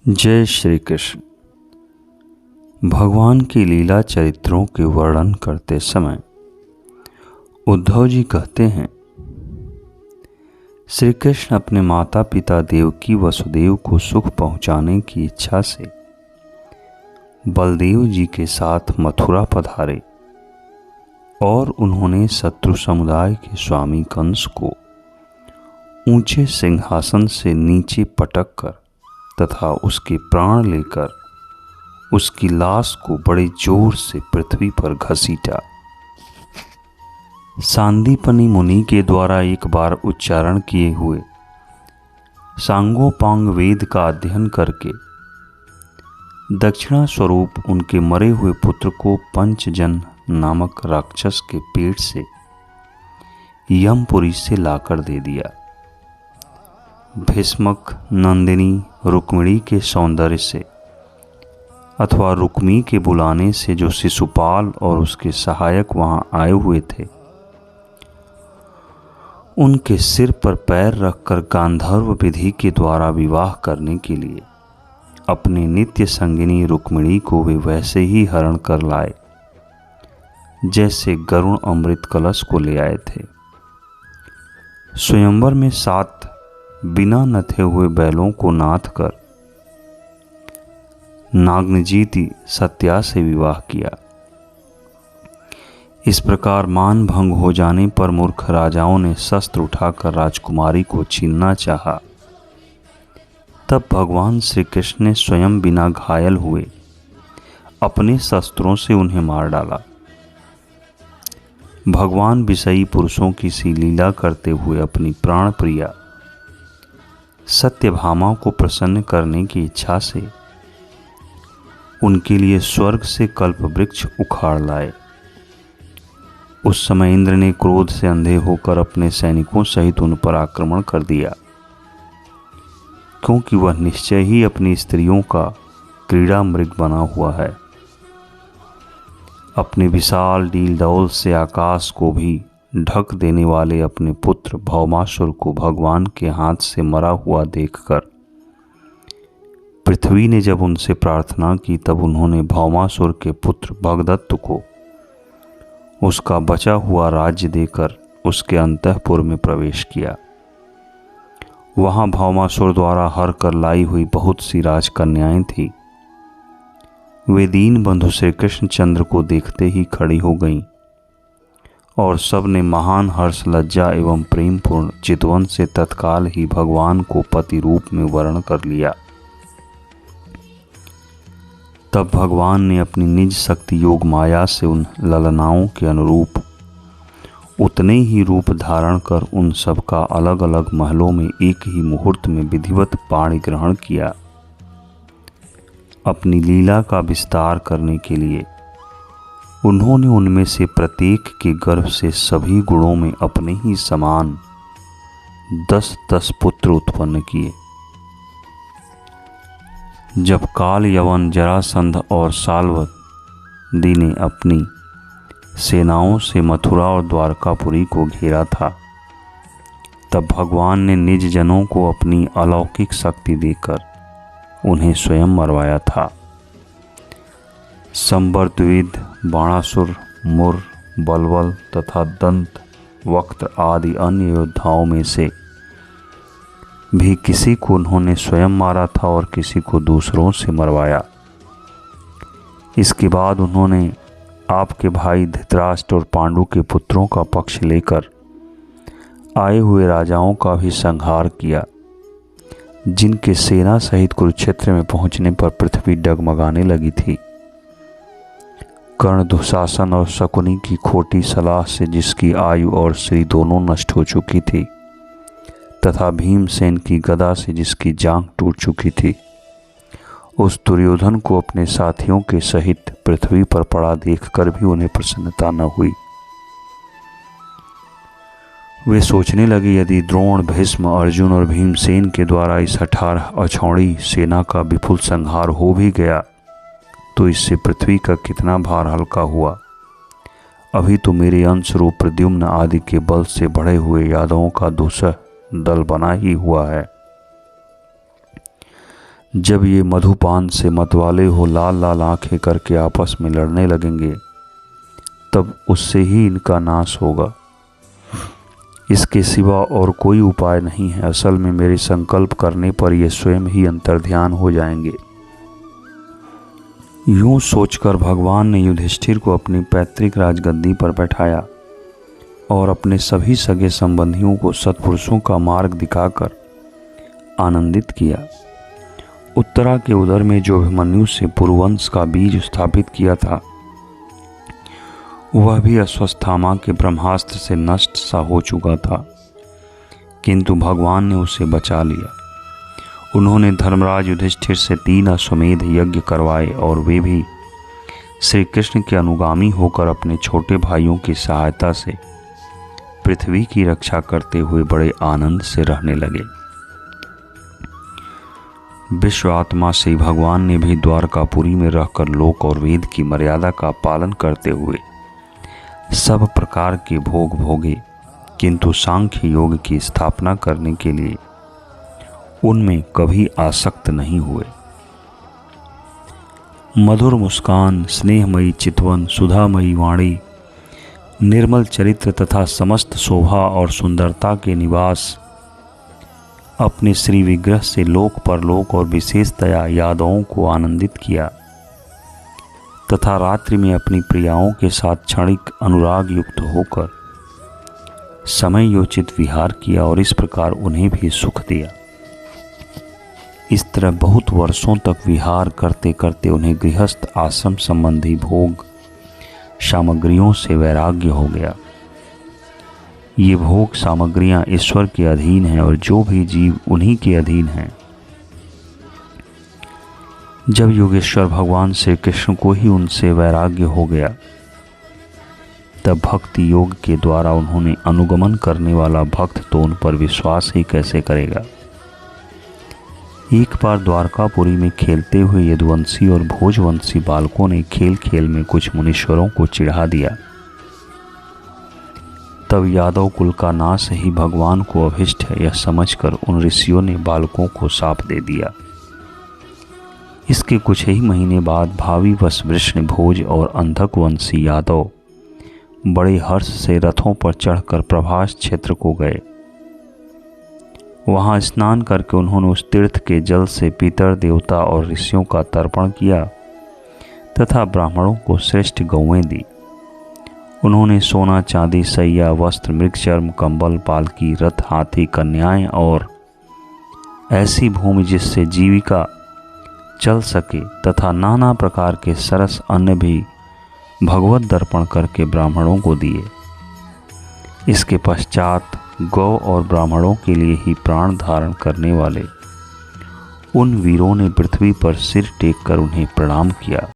जय श्री कृष्ण। भगवान की लीला चरित्रों के वर्णन करते समय उद्धव जी कहते हैं, श्री कृष्ण अपने माता पिता देवकी वसुदेव को सुख पहुंचाने की इच्छा से बलदेव जी के साथ मथुरा पधारे और उन्होंने शत्रु समुदाय के स्वामी कंस को ऊंचे सिंहासन से नीचे पटक कर तथा उसके प्राण लेकर उसकी लाश को बड़े जोर से पृथ्वी पर घसीटा। सांदीपनी मुनि के द्वारा एक बार उच्चारण किए हुए सांगोपांग वेद का अध्ययन करके दक्षिणा स्वरूप उनके मरे हुए पुत्र को पंचजन नामक राक्षस के पेट से यमपुरी से लाकर दे दिया। भीष्मक नंदिनी रुक्मिणी के सौंदर्य से अथवा रुक्मी के बुलाने से जो शिशुपाल और उसके सहायक वहां आए हुए थे, उनके सिर पर पैर रखकर गांधर्व विधि के द्वारा विवाह करने के लिए अपने नित्य संगिनी रुक्मिणी को वे वैसे ही हरण कर लाए जैसे गरुण अमृत कलश को ले आए थे। स्वयंवर में 7 बिना नथे हुए बैलों को नाथ कर नागनजीति सत्या से विवाह किया। इस प्रकार मान भंग हो जाने पर मूर्ख राजाओं ने शस्त्र उठाकर राजकुमारी को छीनना चाहा। तब भगवान श्री कृष्ण ने स्वयं बिना घायल हुए अपने शस्त्रों से उन्हें मार डाला। भगवान विषयी पुरुषों की सी लीला करते हुए अपनी प्राण प्रिया सत्यभामा को प्रसन्न करने की इच्छा से उनके लिए स्वर्ग से कल्प वृक्ष उखाड़ लाए। उस समय इंद्र ने क्रोध से अंधे होकर अपने सैनिकों सहित उन पर आक्रमण कर दिया, क्योंकि वह निश्चय ही अपनी स्त्रियों का क्रीड़ा मृग बना हुआ है। अपने विशाल डीलडौल से आकाश को भी ढक देने वाले अपने पुत्र भौमासुर को भगवान के हाथ से मरा हुआ देखकर पृथ्वी ने जब उनसे प्रार्थना की, तब उन्होंने भौमासुर के पुत्र भगदत्त को उसका बचा हुआ राज्य देकर उसके अंतःपुर में प्रवेश किया। वहां भौमासुर द्वारा हर कर लाई हुई बहुत सी राजकन्याएं थीं। वे दीन बंधु श्री कृष्णचंद्र को देखते ही खड़ी हो गईं और सब ने महान हर्ष लज्जा एवं प्रेमपूर्ण चितवन से तत्काल ही भगवान को पति रूप में वर्ण कर लिया। तब भगवान ने अपनी निज शक्ति योग माया से उन ललनाओं के अनुरूप उतने ही रूप धारण कर उन सब का अलग अलग महलों में एक ही मुहूर्त में विधिवत पाणि ग्रहण किया। अपनी लीला का विस्तार करने के लिए उन्होंने उनमें से प्रत्येक के गर्भ से सभी गुणों में अपने ही समान 10-10 पुत्र उत्पन्न किए। जब काल यवन जरासंध और साल्वती ने अपनी सेनाओं से मथुरा और द्वारकापुरी को घेरा था, तब भगवान ने निज जनों को अपनी अलौकिक शक्ति देकर उन्हें स्वयं मरवाया था। संवर्तविद, बाणासुर, मुर, बलवल तथा दंत वक्त आदि अन्य योद्धाओं में से भी किसी को उन्होंने स्वयं मारा था और किसी को दूसरों से मरवाया। इसके बाद उन्होंने आपके भाई धृतराष्ट्र और पांडु के पुत्रों का पक्ष लेकर आए हुए राजाओं का भी संहार किया, जिनके सेना सहित कुरुक्षेत्र में पहुंचने पर पृथ्वी डगमगाने लगी थी। कर्ण, दुशासन और शकुनी की खोटी सलाह से जिसकी आयु और श्री दोनों नष्ट हो चुकी थी, तथा भीमसेन की गदा से जिसकी जांघ टूट चुकी थी, उस दुर्योधन को अपने साथियों के सहित पृथ्वी पर पड़ा देखकर भी उन्हें प्रसन्नता न हुई। वे सोचने लगे, यदि द्रोण, भीष्म, अर्जुन और भीमसेन के द्वारा इस 18 अछौड़ी सेना का विपुल संहार हो भी गया तो इससे पृथ्वी का कितना भार हल्का हुआ। अभी तो मेरे अंश रूप प्रद्युम्न आदि के बल से बढ़े हुए यादवों का दूसरा दल बना ही हुआ है। जब ये मधुपान से मतवाले हो लाल लाल आंखें करके आपस में लड़ने लगेंगे, तब उससे ही इनका नाश होगा। इसके सिवा और कोई उपाय नहीं है। असल में मेरे संकल्प करने पर ये स्वयं ही अंतर्ध्यान हो जाएंगे। यूं सोचकर भगवान ने युधिष्ठिर को अपनी पैतृक राजगद्दी पर बैठाया और अपने सभी सगे संबंधियों को सत्पुरुषों का मार्ग दिखाकर आनंदित किया। उत्तरा के उदर में जो अभिमन्यु से पुरुवंश का बीज स्थापित किया था, वह भी अश्वत्थामा के ब्रह्मास्त्र से नष्ट सा हो चुका था, किंतु भगवान ने उसे बचा लिया। उन्होंने धर्मराज युधिष्ठिर से 3 अश्वमेध यज्ञ करवाए और वे भी श्री कृष्ण के अनुगामी होकर अपने छोटे भाइयों की सहायता से पृथ्वी की रक्षा करते हुए बड़े आनंद से रहने लगे। विश्व आत्मा से भगवान ने भी द्वारकापुरी में रहकर लोक और वेद की मर्यादा का पालन करते हुए सब प्रकार के भोग भोगे, किंतु सांख्य योग की स्थापना करने के लिए उनमें कभी आसक्त नहीं हुए। मधुर मुस्कान, स्नेहमयी चितवन, सुधामयी वाणी, निर्मल चरित्र तथा समस्त शोभा और सुंदरता के निवास अपने श्री विग्रह से लोक परलोक और विशेषतया यादवों को आनंदित किया तथा रात्रि में अपनी प्रियाओं के साथ क्षणिक अनुराग युक्त होकर समय योचित विहार किया और इस प्रकार उन्हें भी सुख दिया। इस तरह बहुत वर्षों तक विहार करते करते उन्हें गृहस्थ आश्रम संबंधी भोग सामग्रियों से वैराग्य हो गया। ये भोग सामग्रियां ईश्वर के अधीन हैं और जो भी जीव उन्हीं के अधीन हैं। जब योगेश्वर भगवान श्री कृष्ण को ही उनसे वैराग्य हो गया, तब भक्ति योग के द्वारा उन्होंने अनुगमन करने वाला भक्त तो उन पर विश्वास ही कैसे करेगा। एक बार द्वारकापुरी में खेलते हुए यदुवंशी और भोजवंशी बालकों ने खेल खेल में कुछ मुनीश्वरों को चिढ़ा दिया। तब यादव कुल का नाश ही भगवान को अभिष्ट है, यह समझकर उन ऋषियों ने बालकों को शाप दे दिया। इसके कुछ ही महीने बाद भावी वश वृष्ण भोज और अंधक वंशी यादव बड़े हर्ष से रथों पर चढ़कर प्रभास क्षेत्र को गए। वहां स्नान करके उन्होंने उस तीर्थ के जल से पितर देवता और ऋषियों का तर्पण किया तथा ब्राह्मणों को श्रेष्ठ गौएं दी। उन्होंने सोना चांदी, सैया, वस्त्र, मृगचर्म, कंबल, पालकी, रथ, हाथी, कन्याएं और ऐसी भूमि जिससे जीविका चल सके तथा नाना प्रकार के सरस अन्न भी भगवत दर्पण करके ब्राह्मणों को दिए। इसके पश्चात गौ और ब्राह्मणों के लिए ही प्राण धारण करने वाले उन वीरों ने पृथ्वी पर सिर टेक कर उन्हें प्रणाम किया।